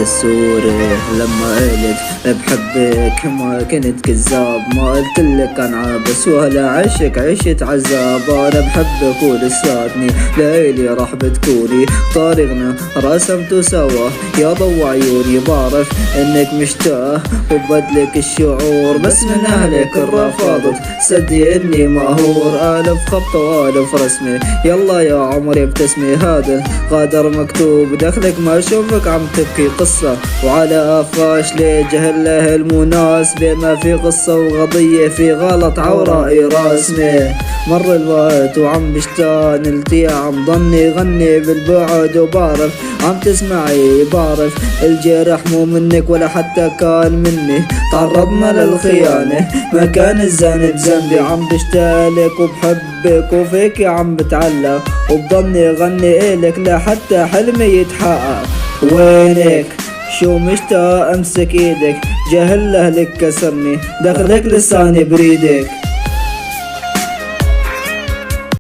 السوري لما قلت بحبك ما كنت كذاب، ما قلتلك عن عبس ولا عشق عشت عذاب. انا بحبك ولساتني ليلي راح بتكوني، طريقنا رسمته سوا يا ضو عيوني، بعرف انك مشتاق وبدلك الشعور، بس من اهلك الرفضت صدقي اني مهور. الف خط والف رسمي يلا يا عمري ابتسمي، هذا غادر مكتوب دخلك ما اشوفك عم تبكي قصة، وعلى قفاش ليه جهله المناسبة، ما في قصة وقضية في غلط عورائي راسمي. مر الوقت وعم بشتاق نلتقي، عم ضني غني بالبعد وبعرف عم تسمعي، بعرف الجرح مو منك ولا حتى كان مني، تعرضنا للخيانة ما كان الذنب ذنبي، عم بشتاقلك وبحبك وفيك عم بتعلق، وبضلني غني إلك لحتى حلمي يتحقق. وينك شو مشتاق امسك ايدك، جهل اهلك كسرني دخلك لساني بريدك.